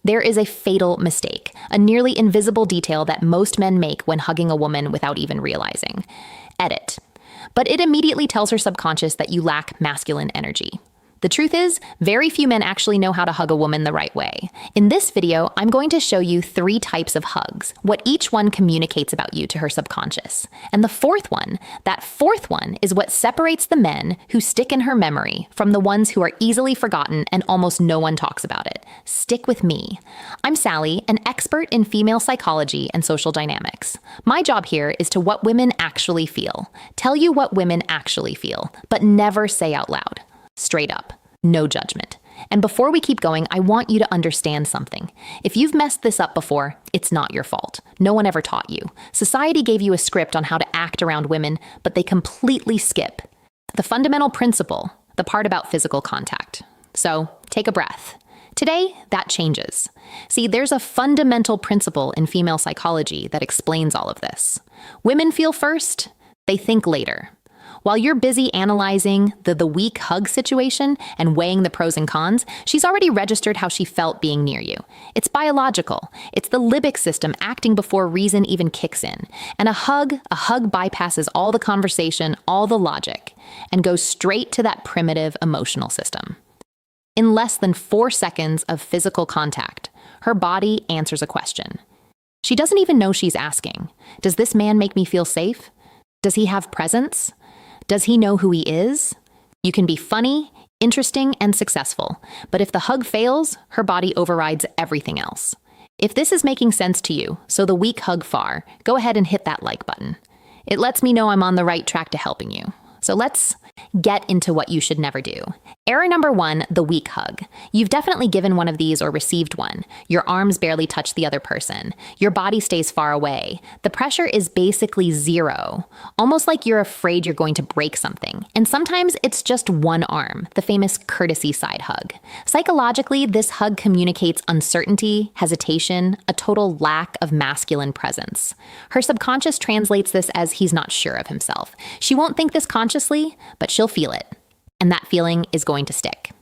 There is a fatal mistake, a nearly invisible detail that most men make when hugging a woman without even realizing. Edit. But it immediately tells her subconscious that you lack masculine energy. The truth is, very few men actually know how to hug a woman the right way. In this video, I'm going to show you 3 types of hugs, what each one communicates about you to her subconscious. And the fourth one, is what separates the men who stick in her memory from the ones who are easily forgotten and almost no one talks about it. Stick with me. I'm Sally, an expert in female psychology and social dynamics. My job here is to what women actually feel, tell you what women actually feel, but never say out loud. Straight up, no judgment. And before we keep going, I want you to understand something. If you've messed this up before, it's not your fault. No one ever taught you. Society gave you a script on how to act around women, but they completely skip the fundamental principle, the part about physical contact. So take a breath. Today, that changes. See, there's a fundamental principle in female psychology that explains all of this. Women feel first, they think later. While you're busy analyzing the weak hug situation and weighing the pros and cons, she's already registered how she felt being near you. It's biological. It's the limbic system acting before reason even kicks in. And a hug bypasses all the conversation, all the logic, and goes straight to that primitive emotional system. In less than 4 seconds of physical contact, her body answers a question. She doesn't even know she's asking. Does this man make me feel safe? Does he have presence? Does he know who he is? You can be funny, interesting, and successful, but if the hug fails, her body overrides everything else. If this is making sense to you, so the weak hug far, go ahead and hit that like button. It lets me know I'm on the right track to helping you. So let's get into what you should never do. Error number 1, the weak hug. You've definitely given one of these or received one. Your arms barely touch the other person. Your body stays far away. The pressure is basically 0, almost like you're afraid you're going to break something. And sometimes it's just one arm, the famous courtesy side hug. Psychologically, this hug communicates uncertainty, hesitation, a total lack of masculine presence. Her subconscious translates this as he's not sure of himself. She won't think this consciously, but she'll feel it. And that feeling is going to stick.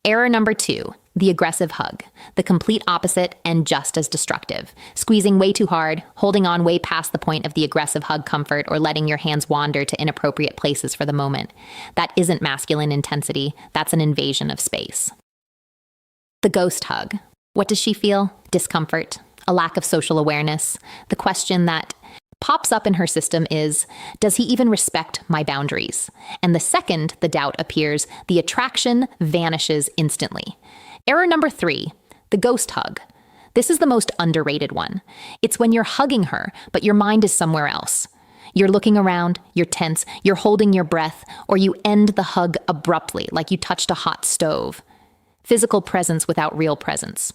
Error number 2, the aggressive hug. The complete opposite and just as destructive. Squeezing way too hard, holding on way past the point of the aggressive hug comfort, or letting your hands wander to inappropriate places for the moment. That isn't masculine intensity, that's an invasion of space. The ghost hug. What does she feel? Discomfort, a lack of social awareness. The question that pops up in her system is, does he even respect my boundaries? And the second the doubt appears, the attraction vanishes instantly. Error number 3, the ghost hug. This is the most underrated one. It's when you're hugging her, but your mind is somewhere else. You're looking around, you're tense, you're holding your breath, or you end the hug abruptly, like you touched a hot stove. Physical presence without real presence.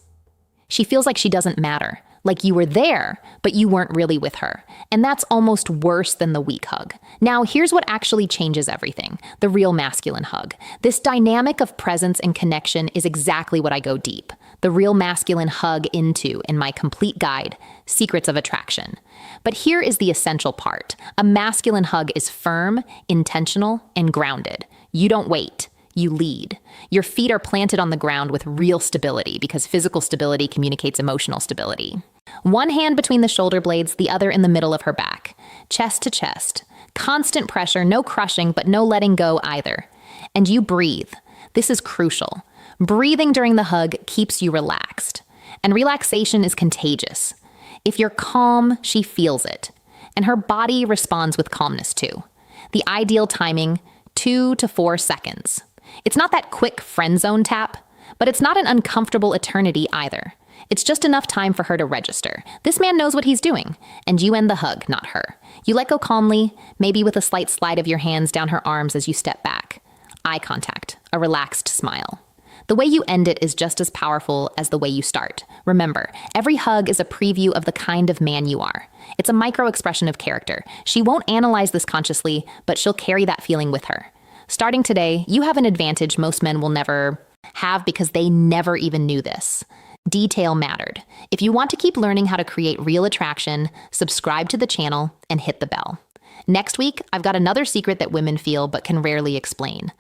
She feels like she doesn't matter. Like you were there, but you weren't really with her. And that's almost worse than the weak hug. Now, here's what actually changes everything. The real masculine hug. This dynamic of presence and connection is exactly what I go deep. The real masculine hug into in my complete guide, Secrets of Attraction. But here is the essential part. A masculine hug is firm, intentional, and grounded. You don't wait. You lead. Your feet are planted on the ground with real stability because physical stability communicates emotional stability. One hand between the shoulder blades, the other in the middle of her back. Chest to chest. Constant pressure, no crushing, but no letting go either. And you breathe. This is crucial. Breathing during the hug keeps you relaxed. And relaxation is contagious. If you're calm, she feels it. And her body responds with calmness too. The ideal timing, 2 to 4 seconds. It's not that quick friend zone tap, but it's not an uncomfortable eternity either. It's just enough time for her to register. This man knows what he's doing, and you end the hug, not her. You let go calmly, maybe with a slight slide of your hands down her arms as you step back. Eye contact, a relaxed smile. The way you end it is just as powerful as the way you start. Remember, every hug is a preview of the kind of man you are. It's a micro-expression of character. She won't analyze this consciously, but she'll carry that feeling with her. Starting today, you have an advantage most men will never have because they never even knew this. Detail mattered. If you want to keep learning how to create real attraction, subscribe to the channel and hit the bell. Next week, I've got another secret that women feel but can rarely explain.